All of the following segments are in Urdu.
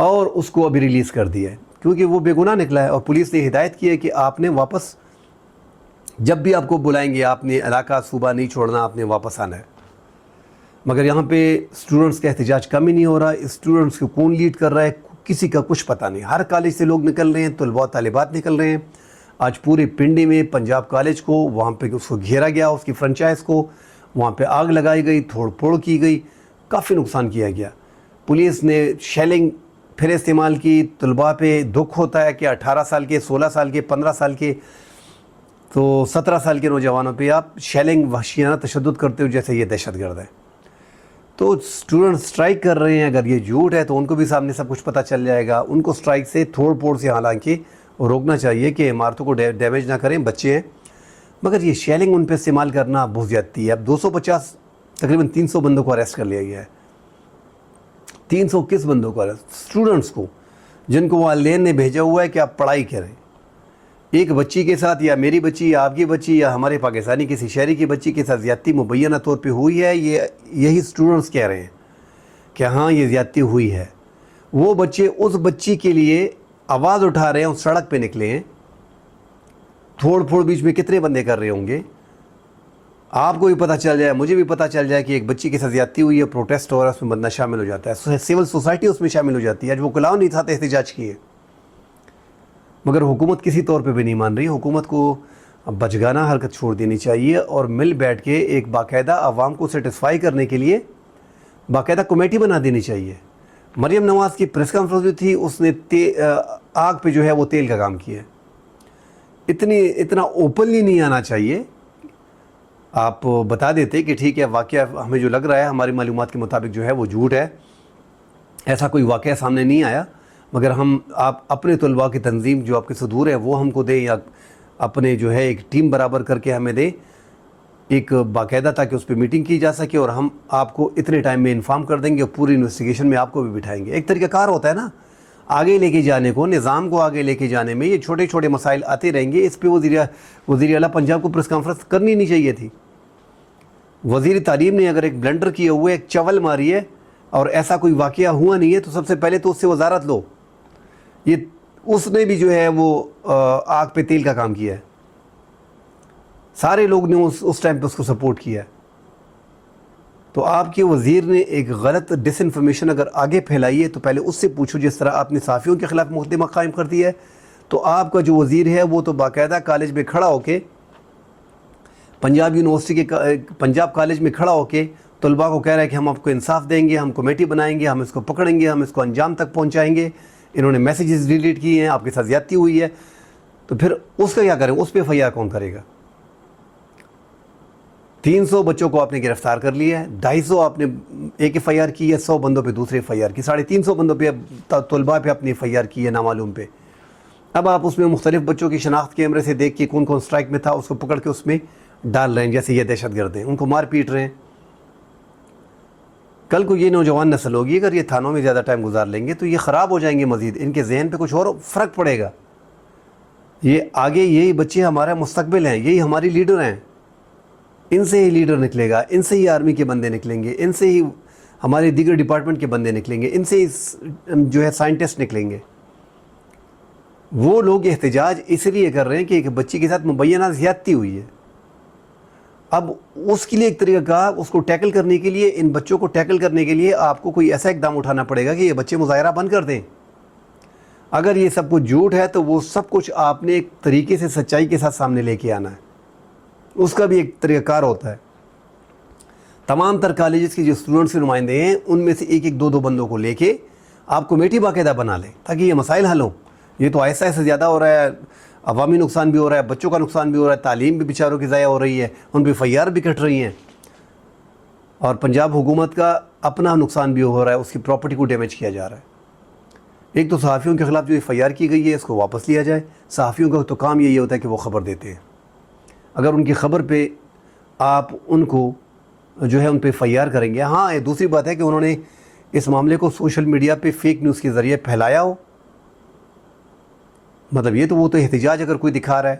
اور اس کو ابھی ریلیز کر دیا ہے کیونکہ وہ بے گناہ نکلا ہے، اور پولیس نے ہدایت کی ہے کہ آپ نے واپس جب بھی آپ کو بلائیں گے آپ نے علاقہ صوبہ نہیں چھوڑنا، آپ نے واپس آنا ہے۔ مگر یہاں پہ اسٹوڈنٹس کا احتجاج کم ہی نہیں ہو رہا، اسٹوڈنٹس کو کون لیڈ کر رہا ہے کسی کا کچھ پتہ نہیں، ہر کالج سے لوگ نکل رہے ہیں، طلباء طالبات نکل رہے ہیں۔ آج پورے پنڈی میں پنجاب کالج کو وہاں پہ اس کو گھیرا گیا، اس کی فرنچائز کو وہاں پہ آگ لگائی گئی، توڑ پھوڑ کی گئی، کافی نقصان کیا گیا۔ پولیس نے شیلنگ پھر استعمال کی، طلباء پہ دکھ ہوتا ہے کہ 18 سال کے، 16 سال کے، 15 سال کے، تو 17 سال کے نوجوانوں پہ آپ شیلنگ وحشیانہ تشدد کرتے ہو جیسے یہ دہشت گرد ہے۔ تو اسٹوڈنٹ سٹرائک کر رہے ہیں، اگر یہ جھوٹ ہے تو ان کو بھی سامنے سب کچھ پتہ چل جائے گا۔ ان کو سٹرائک سے توڑ پھوڑ سے حالانکہ روکنا چاہیے کہ عمارتوں کو ڈیمیج نہ کریں، بچے ہیں، مگر یہ شیلنگ ان پہ استعمال کرنا بہت زیادتی ہے۔ اب 250 تقریباً 300 بندوں کو اریسٹ کر لیا گیا ہے۔ 300 کس بندوں کو اریسٹ؟ اسٹوڈنٹس کو، جن کو والدین نے بھیجا ہوا ہے کہ آپ پڑھائی کریں۔ ایک بچی کے ساتھ، یا میری بچی یا آپ کی بچی یا ہمارے پاکستانی کسی شہری کی بچی کے ساتھ زیادتی مبینہ طور پہ ہوئی ہے، یہی اسٹوڈنٹس کہہ رہے ہیں کہ ہاں یہ زیادتی ہوئی ہے۔ وہ بچے اس بچی کے لیے آواز اٹھا رہے ہیں، اس سڑک پہ نکلے ہیں، تھوڑ پھوڑ بیچ میں کتنے بندے کر رہے ہوں گے۔ آپ کو بھی پتہ چل جائے، مجھے بھی پتہ چل جائے کہ ایک بچی کے ساتھ زیادتی ہوئی ہے، پروٹیسٹ ہو رہا ہے، اس میں بندہ شامل ہو جاتا ہے، سول سوسائٹی اس میں شامل ہو جاتی ہے۔ آج وہ کلاؤ نہیں تھا تو احتجاج کیے، مگر حکومت کسی طور پہ بھی نہیں مان رہی۔ حکومت کو بچگانہ حرکت چھوڑ دینی چاہیے اور مل بیٹھ کے ایک باقاعدہ عوام کو سیٹسفائی کرنے کے لیے باقاعدہ کمیٹی بنا دینی چاہیے۔ مریم نواز کی پریس کانفرنس بھی تھی، اس نے آگ پہ جو ہے وہ تیل کا کام کیا ہے۔ اتنا اوپنلی نہیں آنا چاہیے۔ آپ بتا دیتے کہ ٹھیک ہے واقعہ ہمیں جو لگ رہا ہے ہماری معلومات کے مطابق جو ہے وہ جھوٹ ہے، ایسا کوئی واقعہ سامنے نہیں آیا، مگر آپ اپنے طلباء کی تنظیم جو آپ کے صدور ہے وہ ہم کو دیں، یا اپنے جو ہے ایک ٹیم برابر کر کے ہمیں دیں ایک باقاعدہ، تاکہ اس پہ میٹنگ کی جا سکے اور ہم آپ کو اتنے ٹائم میں انفارم کر دیں گے اور پوری انویسٹیگیشن میں آپ کو بھی بٹھائیں گے۔ ایک طریقہ کار ہوتا ہے نا آگے لے کے جانے کو، نظام کو آگے لے کے جانے میں۔ یہ چھوٹے چھوٹے مسائل آتے رہیں گے، اس پہ وزیر اعلیٰ پنجاب کو پریس کانفرنس کرنی نہیں چاہیے تھی۔ وزیر تعلیم نے اگر ایک بلنڈر کیے ہوئے ایک چول ماری ہے اور ایسا کوئی واقعہ ہوا نہیں ہے تو سب سے پہلے تو اس سے وزارت لو۔ یہ اس نے بھی جو ہے وہ آگ پہ تیل کا کام کیا ہے، سارے لوگ نے اس ٹائم پہ اس کو سپورٹ کیا ہے۔ تو آپ کے وزیر نے ایک غلط ڈس انفارمیشن اگر آگے پھیلائی ہے تو پہلے اس سے پوچھو۔ جس طرح آپ نے صحافیوں کے خلاف مقدمہ قائم کر دیا ہے، تو آپ کا جو وزیر ہے وہ تو باقاعدہ کالج میں کھڑا ہو کے، پنجاب یونیورسٹی کے پنجاب کالج میں کھڑا ہو کے طلباء کو کہہ رہا ہے کہ ہم آپ کو انصاف دیں گے، ہم کمیٹی بنائیں گے، ہم اس کو پکڑیں گے، ہم اس کو انجام تک پہنچائیں گے۔ انہوں نے میسیجز ڈیلیٹ کیے ہیں، آپ کے ساتھ زیادتی ہوئی ہے، تو پھر اس کا کیا کریں؟ اس پہ FIR کون کرے گا؟ 300 بچوں کو آپ نے گرفتار کر لیا ہے، 250 آپ نے ایک FIR کی ہے، 100 بندوں پہ دوسرے FIR کی، 350 بندوں پہ طلباء پہ اپنی FIR کی ہے نامعلوم پہ۔ اب آپ اس میں مختلف بچوں کی شناخت کیمرے سے دیکھ کے کون کون سٹرائک میں تھا اس کو پکڑ کے اس میں ڈال رہے ہیں، جیسے یہ دہشت گرد ہیں، ان کو مار پیٹ رہے ہیں۔ کل کو یہ نوجوان نسل ہوگی، اگر یہ تھانوں میں زیادہ ٹائم گزار لیں گے تو یہ خراب ہو جائیں گے، مزید ان کے ذہن پہ کچھ اور فرق پڑے گا۔ یہ آگے یہی بچے ہمارا مستقبل ہیں، یہی ہماری لیڈر ہیں، ان سے ہی لیڈر نکلے گا، ان سے ہی آرمی کے بندے نکلیں گے، ان سے ہی ہمارے دیگر ڈپارٹمنٹ کے بندے نکلیں گے، ان سے ہی جو ہے سائنٹسٹ نکلیں گے۔ وہ لوگ احتجاج اس لیے کر رہے ہیں کہ ایک بچی کے ساتھ مبینہ زیادتی ہوئی ہے۔ اب اس کے لیے ایک طریقہ کار، اس کو ٹیکل کرنے کے لیے، ان بچوں کو ٹیکل کرنے کے لیے آپ کو کوئی ایسا اقدام اٹھانا پڑے گا کہ یہ بچے مظاہرہ بند کر دیں۔ اگر یہ سب کچھ جھوٹ ہے تو وہ سب کچھ آپ نے ایک طریقے سے سچائی کے ساتھ سامنے لے کے آنا ہے، اس کا بھی ایک طریقہ کار ہوتا ہے۔ تمام تر کالجز کے جو اسٹوڈنٹس کے نمائندے ہیں ان میں سے ایک ایک 2 بندوں کو لے کے آپ کمیٹی باقاعدہ بنا لیں تاکہ یہ مسائل حل ہوں۔ یہ تو ایسا ایسا زیادہ ہو رہا ہے، عوامی نقصان بھی ہو رہا ہے، بچوں کا نقصان بھی ہو رہا ہے، تعلیم بھی بیچاروں کی ضائع ہو رہی ہے، ان پہ FIR بھی کٹ رہی ہیں، اور پنجاب حکومت کا اپنا نقصان بھی ہو رہا ہے، اس کی پراپرٹی کو ڈیمیج کیا جا رہا ہے۔ ایک تو صحافیوں کے خلاف جو FIR کی گئی ہے اس کو واپس لیا جائے۔ صحافیوں کا تو کام یہی ہوتا ہے کہ وہ خبر دیتے ہیں، اگر ان کی خبر پہ آپ ان کو جو ہے ان پہ FIR کریں گے۔ ہاں دوسری بات ہے کہ انہوں نے اس معاملے کو سوشل میڈیا پہ فیک نیوز کے ذریعے پھیلایا ہو، مطلب یہ تو وہ تو احتجاج اگر کوئی دکھا رہا ہے،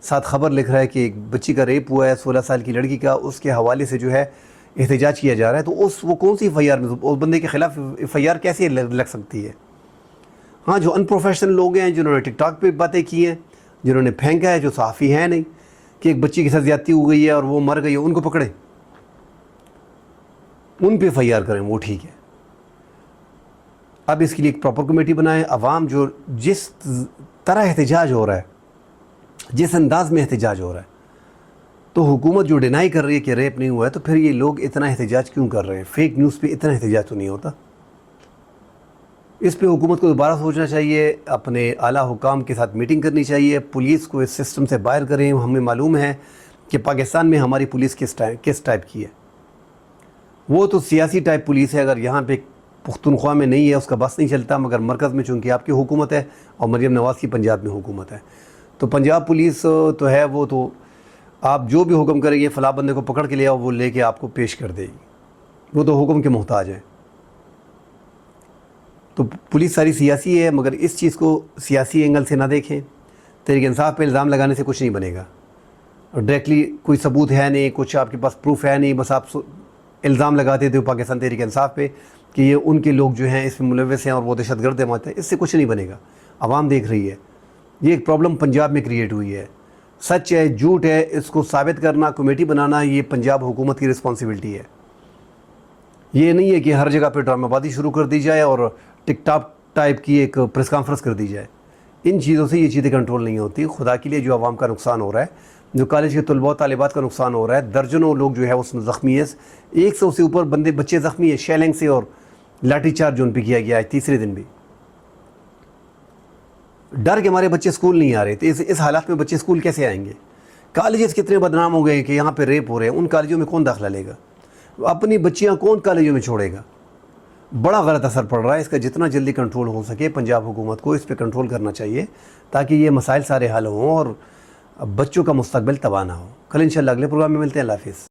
ساتھ خبر لکھ رہا ہے کہ ایک بچی کا ریپ ہوا ہے 16 سال کی لڑکی کا، اس کے حوالے سے جو ہے احتجاج کیا جا رہا ہے، تو وہ کون سی FIR میں اس بندے کے خلاف FIR کیسے لگ سکتی ہے؟ ہاں جو ان پروفیشنل لوگ ہیں جنہوں نے ٹک ٹاک پہ باتیں کی ہیں، جنہوں نے پھینکا ہے، جو صحافی ہیں نہیں کہ ایک بچی کے ساتھ زیادتی ہو گئی ہے اور وہ مر گئی ہے، ان کو پکڑیں، ان پہ FIR کریں، وہ ٹھیک ہے۔ اب اس کے لیے ایک پراپر کمیٹی بنائیں۔ عوام جو جس طرح احتجاج ہو رہا ہے، جس انداز میں احتجاج ہو رہا ہے، تو حکومت جو ڈینائی کر رہی ہے کہ ریپ نہیں ہوا ہے، تو پھر یہ لوگ اتنا احتجاج کیوں کر رہے ہیں؟ فیک نیوز پہ اتنا احتجاج تو نہیں ہوتا۔ اس پہ حکومت کو دوبارہ سوچنا چاہیے، اپنے اعلیٰ حکام کے ساتھ میٹنگ کرنی چاہیے، پولیس کو اس سسٹم سے باہر کریں۔ ہمیں معلوم ہے کہ پاکستان میں ہماری پولیس کس ٹائپ کی ہے، وہ تو سیاسی ٹائپ پولیس ہے۔ اگر یہاں پہ پختونخوا میں نہیں ہے، اس کا بس نہیں چلتا، مگر مرکز میں چونکہ آپ کی حکومت ہے اور مریم نواز کی پنجاب میں حکومت ہے، تو پنجاب پولیس تو ہے، وہ تو آپ جو بھی حکم کریں گے، فلاں بندے کو پکڑ کے لے آؤ، وہ لے کے آپ کو پیش کر دے گی، وہ تو حکم کے محتاج ہیں۔ تو پولیس ساری سیاسی ہے، مگر اس چیز کو سیاسی اینگل سے نہ دیکھیں۔ تحریک انصاف پہ الزام لگانے سے کچھ نہیں بنے گا، اور ڈائریکٹلی کوئی ثبوت ہے نہیں، کچھ آپ کے پاس پروف ہے نہیں، بس آپ الزام لگاتے تھے پاکستان تحریک انصاف پہ کہ یہ ان کے لوگ جو ہیں اس میں ملوث ہیں اور وہ دہشت گرد جماعت ہیں۔ اس سے کچھ نہیں بنے گا، عوام دیکھ رہی ہے۔ یہ ایک پرابلم پنجاب میں کریٹ ہوئی ہے، سچ ہے جھوٹ ہے، اس کو ثابت کرنا، کمیٹی بنانا، یہ پنجاب حکومت کی رسپانسبلٹی ہے۔ یہ نہیں ہے کہ ہر جگہ پہ ڈرامہ بازی شروع کر دی جائے اور ٹک ٹاک ٹائپ کی ایک پریس کانفرنس کر دی جائے۔ ان چیزوں سے یہ چیزیں کنٹرول نہیں ہوتی۔ خدا کے لیے جو عوام کا نقصان ہو رہا ہے، جو کالج کے طلباء و طالبات کا نقصان ہو رہا ہے، درجنوں لوگ جو ہے اس میں زخمی ہے، 100 سے اوپر بچے زخمی ہیں شیلنگ سے، اور لاٹھی چارج ان پہ کیا گیا ہے تیسرے دن بھی۔ ڈر کے ہمارے بچے اسکول نہیں آ رہے تھے، اس حالات میں بچے اسکول کیسے آئیں گے؟ کالجز کتنے بدنام ہو گئے ہیں کہ یہاں پہ ریپ ہو رہے ہیں، ان کالجوں میں کون داخلہ لے گا؟ اپنی بچیاں کون کالجوں میں چھوڑے گا؟ بڑا غلط اثر پڑ رہا ہے۔ اس کا جتنا جلدی کنٹرول ہو سکے پنجاب حکومت کو اس پہ کنٹرول کرنا چاہیے، تاکہ یہ مسائل سارے حل ہوں اور بچوں کا مستقبل تباہ نہ ہو۔ کل انشاءاللہ اگلے پروگرام میں ملتے ہیں۔ اللہ حافظ۔